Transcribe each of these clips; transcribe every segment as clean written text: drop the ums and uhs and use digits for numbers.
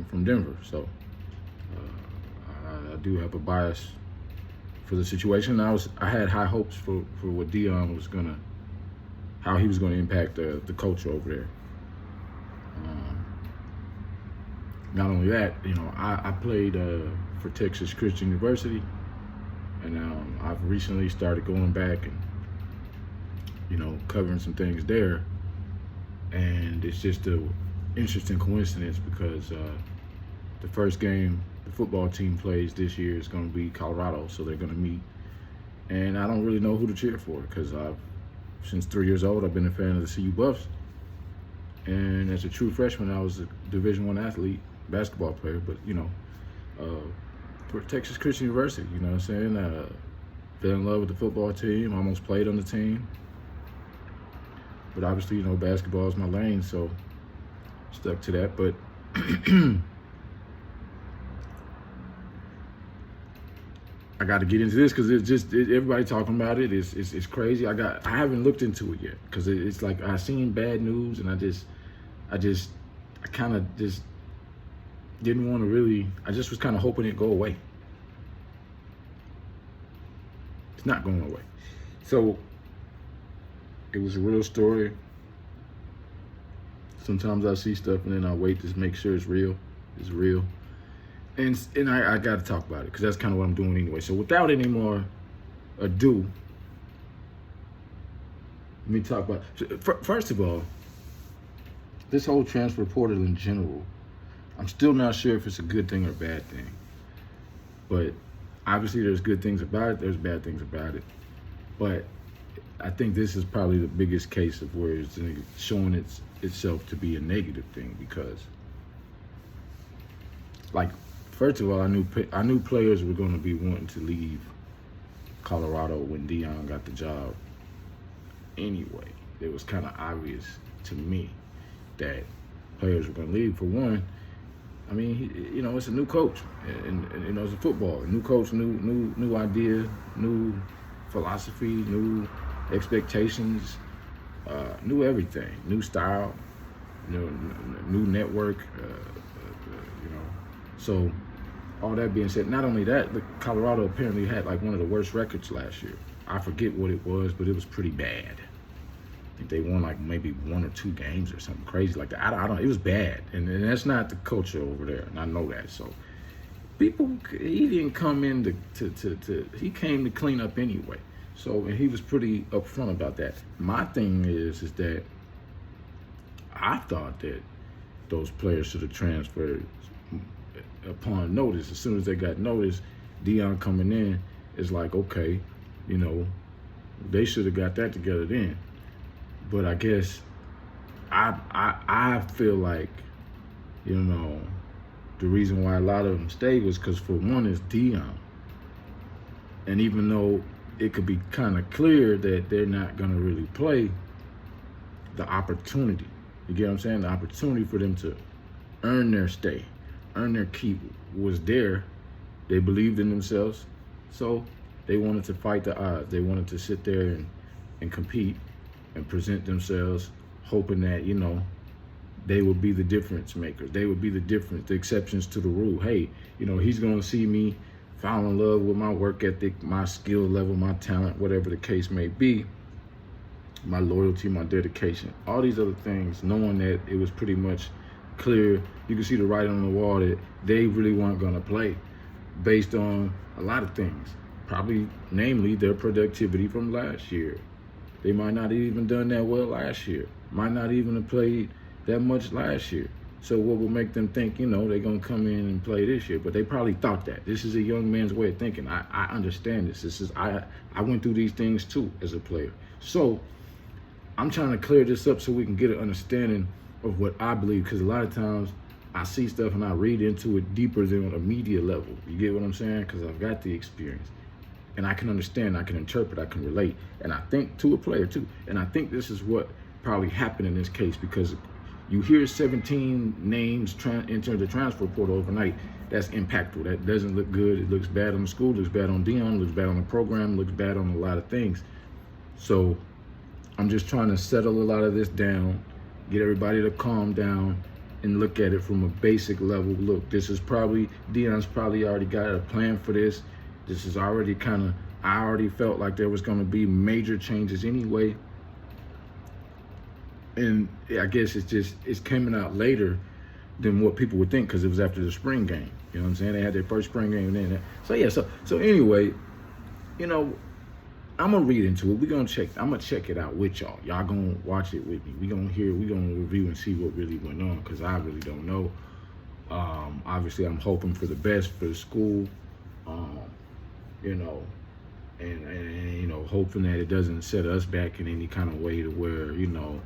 from Denver. So I do have a bias for the situation. I had high hopes for what Dion was how he was gonna impact the culture over there. Not only that, I played for Texas Christian University, and I've recently started going back and covering some things there, and it's just a interesting coincidence because the first game the football team plays this year is going to be Colorado, so they're going to meet, and I don't really know who to cheer for because since 3 years old I've been a fan of the CU Buffs, and as a true freshman I was a Division I athlete, basketball player, but for Texas Christian University, you know what I'm saying, fell in love with the football team, almost played on the team. But obviously, basketball is my lane, so stuck to that. But I got to get into this because everybody talking about it. It's crazy. I haven't looked into it yet because it's like I seen bad news and I kind of just didn't want to really. I just was kind of hoping it'd go away. It's not going away. So it was a real story. Sometimes I see stuff and then I wait to make sure it's real. It's real. And I got to talk about it because that's kind of what I'm doing anyway. So without any more ado, let me talk about, first of all, this whole transfer portal in general, I'm still not sure if it's a good thing or a bad thing. But obviously there's good things about it, there's bad things about it. But I think this is probably the biggest case of where it's showing itself to be a negative thing because, like, first of all, I knew players were going to be wanting to leave Colorado when Dion got the job. Anyway, it was kind of obvious to me that players were going to leave. For one, I mean, it's a new coach, and it's a football. A new coach, new idea, new philosophy, new expectations, new everything, new style, new network, So all that being said, not only that, but Colorado apparently had like one of the worst records last year. I forget what it was, but it was pretty bad. I think they won like maybe 1 or 2 games or something crazy like that. I don't. It was bad, and that's not the culture over there, and I know that. So he didn't come in he came to clean up anyway. So, and he was pretty upfront about that. My thing is that I thought that those players should have transferred upon notice. As soon as they got notice, Dion coming in is like, okay, they should have got that together then. But I guess I feel like, the reason why a lot of them stayed was because, for one, is Dion. And even though it could be kind of clear that they're not going to really play, the opportunity, you get what I'm saying? The opportunity for them to earn their stay, earn their keep was there. They believed in themselves, so they wanted to fight the odds. They wanted to sit there and compete and present themselves, hoping that, they would be the difference makers. They would be the exceptions to the rule. Hey, he's going to see me fall in love with my work ethic, my skill level, my talent, whatever the case may be, my loyalty, my dedication, all these other things, knowing that it was pretty much clear. You can see the writing on the wall that they really weren't going to play based on a lot of things, probably namely their productivity from last year. They might not have even done that well last year, might not even have played that much last year. So what will make them think, they're going to come in and play this year? But they probably thought that. This is a young man's way of thinking. I understand this. I went through these things too as a player. So I'm trying to clear this up so we can get an understanding of what I believe, because a lot of times I see stuff and I read into it deeper than on a media level. You get what I'm saying? Because I've got the experience. And I can understand, I can interpret, I can relate. And I think to a player too. And I think this is what probably happened in this case, because you hear 17 names enter the transfer portal overnight. That's impactful. That doesn't look good. It looks bad on the school, looks bad on Dion, looks bad on the program, looks bad on a lot of things. So I'm just trying to settle a lot of this down, get everybody to calm down, and look at it from a basic level. Look, this is probably, Dion's probably already got a plan for this. This is already kind of, I already felt like there was going to be major changes anyway. And I guess it's coming out later than what people would think because it was after the spring game. You know what I'm saying? They had their first spring game and then. So yeah, so anyway, you know, I'm gonna read into it. I'm gonna check it out with y'all. Y'all gonna watch it with me. We gonna review and see what really went on because I really don't know. Obviously, I'm hoping for the best for the school. You know, and you know, hoping that it doesn't set us back in any kind of way to where, you know,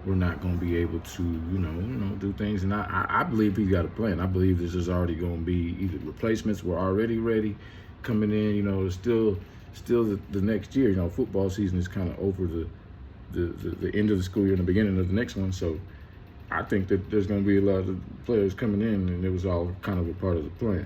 we're not going to be able to, you know, do things. And I believe he's got a plan. I believe this is already going to be either replacements were already ready coming in. You know, it's still the next year. You know, football season is kind of over the end of the school year and the beginning of the next one. So I think that there's going to be a lot of players coming in, and it was all kind of a part of the plan.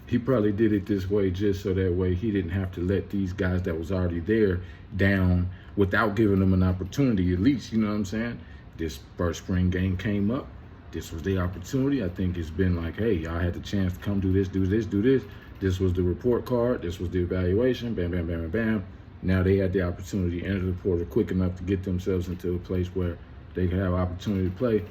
He probably did it this way just so that way he didn't have to let these guys that was already there down without giving them an opportunity at least, you know what I'm saying? This first spring game came up. This was the opportunity. I think it's been like, hey, y'all had the chance to come do this, do this, do this. This was the report card. This was the evaluation. Bam, bam, bam, bam, bam. Now they had the opportunity to enter the portal quick enough to get themselves into a place where they could have opportunity to play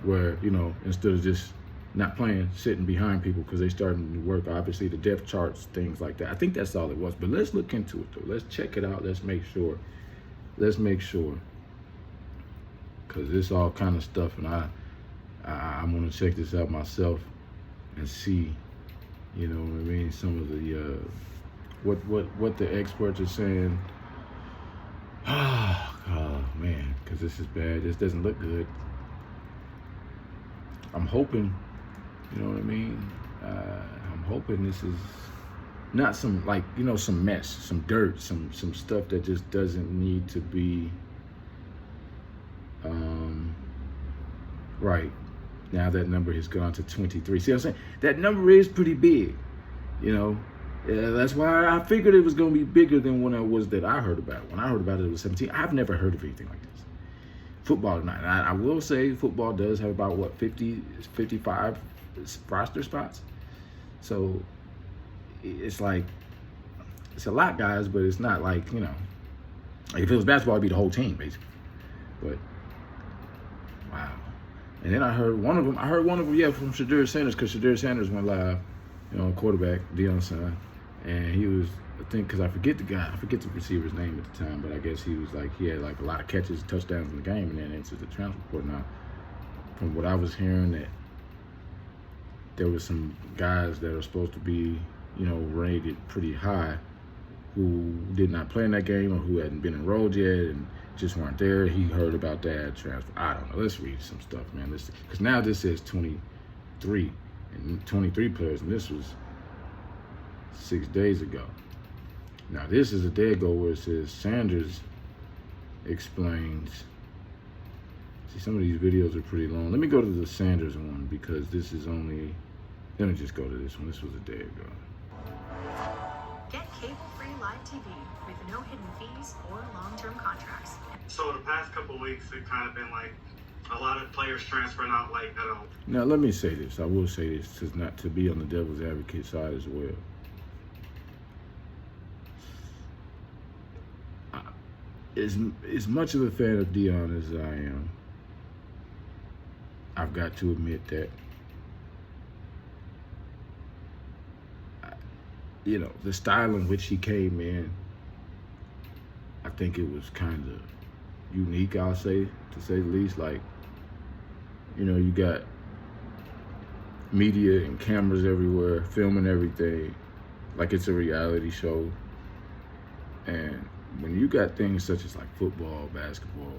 where, you know, instead of just not playing, sitting behind people because they starting to work, obviously, the depth charts, things like that. I think that's all it was. But let's look into it, though. Let's check it out. Let's make sure. Because this all kind of stuff, and I'm going to check this out myself and see, you know what I mean, some of the, what the experts are saying. Oh, man, because this is bad. This doesn't look good. I'm hoping, you know what I mean? I'm hoping this is not some, like, you know, some mess, some dirt, some stuff that just doesn't need to be right. Now that number has gone to 23. See what I'm saying? That number is pretty big, you know? Yeah, that's why I figured it was going to be bigger than when I heard about it. When I heard about it, it was 17. I've never heard of anything like this. Football tonight. I will say football does have about, what, 55 roster spots. So it's like, it's a lot, guys, but it's not like, you know, like if it was basketball, it'd be the whole team, basically. But, wow. And then I heard one of them, yeah, from Shedeur Sanders, because Shedeur Sanders went live, you know, quarterback, Dion's son. And he was, I think, because I forget the receiver's name at the time, but I guess he was like, he had like a lot of catches, touchdowns in the game, and then entered the transfer portal. Now, from what I was hearing, that there was some guys that are supposed to be, you know, rated pretty high who did not play in that game or who hadn't been enrolled yet and just weren't there. He heard about that transfer. I don't know. Let's read some stuff, man. Because now this says 23 and 23 players, and this was 6 days ago. Now this is a day ago where it says Sanders explains. See, some of these videos are pretty long. Let me go to the Sanders one because this is only, let me just go to this one. This was a day ago. Get cable-free live TV with no hidden fees or long-term contracts. So the past couple of weeks, it kind of been like a lot of players transferring out like that. Now let me say this. I will say this to not to be on the devil's advocate side as well. As much of a fan of Dion as I am, I've got to admit that, you know, the style in which he came in, I think it was kind of unique, I'll say, to say the least. Like, you know, you got media and cameras everywhere, filming everything, like it's a reality show. And when you got things such as like football, basketball,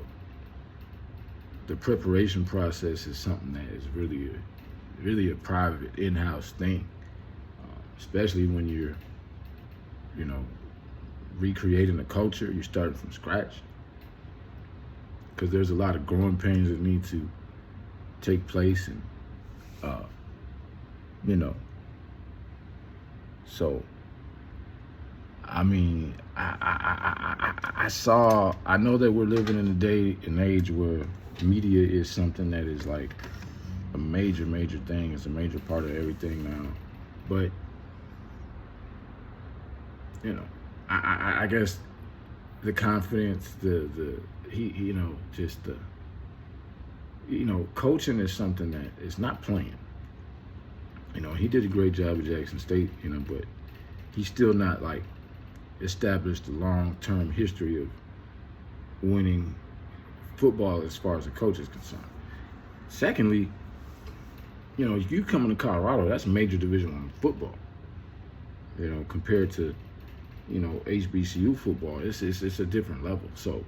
the preparation process is something that is really a private in-house thing, especially when you're, you know, recreating a culture. You're starting from scratch because there's a lot of growing pains that need to take place, and you know, so I mean, I know that we're living in a day and age where media is something that is like a major thing. It's a major part of everything now. But you know, I guess the confidence, coaching is something that is not playing. You know, he did a great job at Jackson State, but he's still not like established a long-term history of winning football as far as a coach is concerned. Secondly, if you come into Colorado, that's major Division I football. Compared to, HBCU football, it's a different level. So,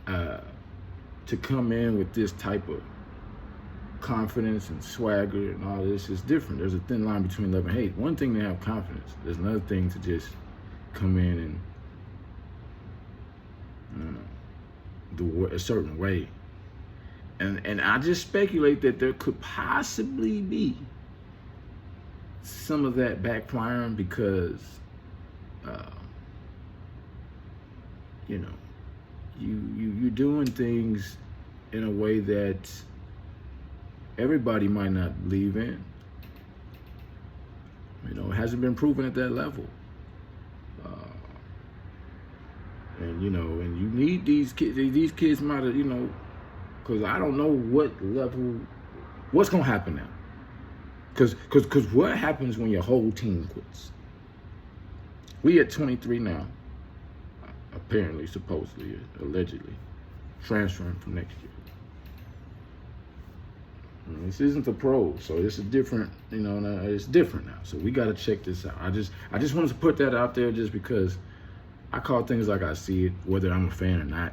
to come in with this type of confidence and swagger and all this is different. There's a thin line between love and hate. One thing to have confidence. There's another thing to just come in and do a certain way. And I just speculate that there could possibly be some of that backfiring because, you're doing things in a way that everybody might not believe in. It hasn't been proven at that level. And you need these kids. These kids might have, because I don't know what level, what's gonna happen now. Because what happens when your whole team quits? We at 23 now, apparently, supposedly, allegedly, transferring from next year. This isn't the pros, so this is different. It's different now. So we got to check this out. I just wanted to put that out there just because I call things like I see it, whether I'm a fan or not.